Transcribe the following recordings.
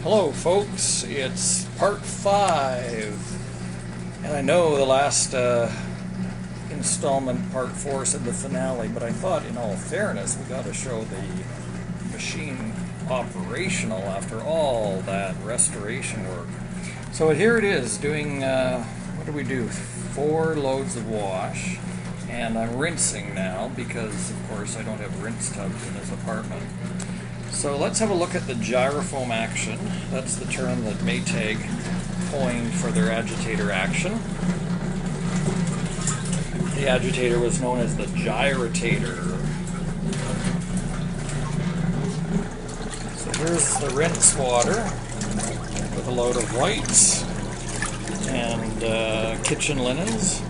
Hello folks, it's part 5, and I know the last installment, part 4, said the finale, but I thought in all fairness we got to show the machine operational after all that restoration work. So here it is doing, what do we do, 4 loads of wash, and I'm rinsing now because of course I don't have rinse tubs in this apartment. So let's have a look at the gyrofoam action. That's the term that Maytag coined for their agitator action. The agitator was known as the gyrotator. So here's the rinse water with a load of whites and kitchen linens.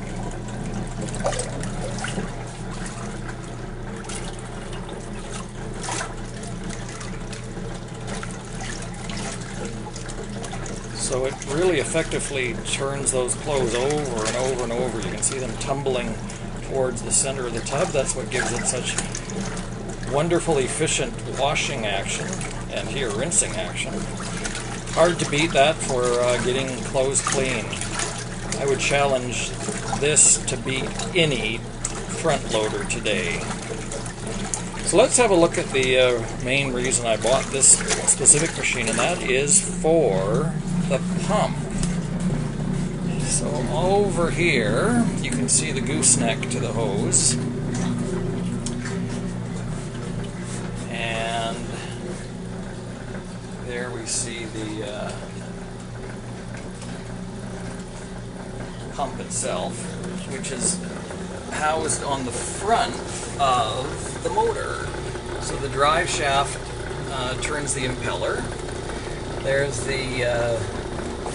So it really effectively turns those clothes over and over and over. You can see them tumbling towards the center of the tub. That's what gives it such wonderful, efficient washing action, and here rinsing action. Hard to beat that for getting clothes clean. I would challenge this to beat any front loader today. So let's have a look at the main reason I bought this specific machine, and that is for the pump. So over here you can see the gooseneck to the hose, and there we see the pump itself, which is housed on the front of the motor. So the drive shaft turns the impeller. There's the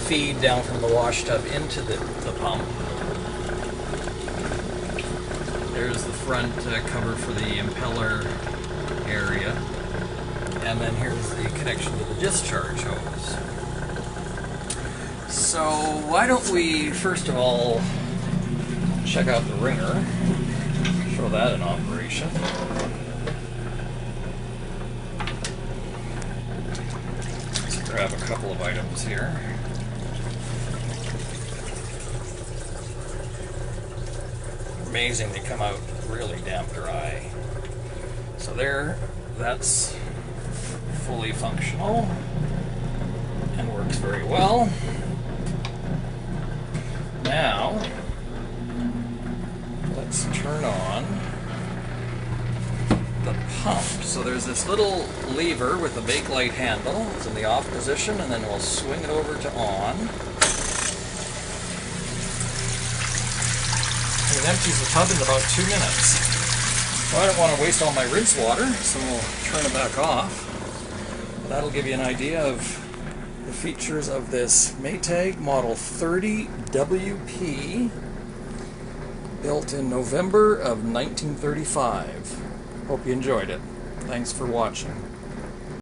feed down from the wash tub into the pump. There's the front cover for the impeller area. And then here's the connection to the discharge hose. So why don't we first of all check out the wringer, show that in operation. Let's grab a couple of items here. Amazing, they come out really damn dry. So there, that's fully functional and works very well. Now let's turn on the pump. So there's this little lever with a bakelite handle. It's in the off position, and then we'll swing it over to on. It empties the tub in about 2 minutes. Well, I don't want to waste all my rinse water, so we'll turn it back off. That'll give you an idea of the features of this Maytag Model 30 WP, built in November of 1935. Hope you enjoyed it. Thanks for watching.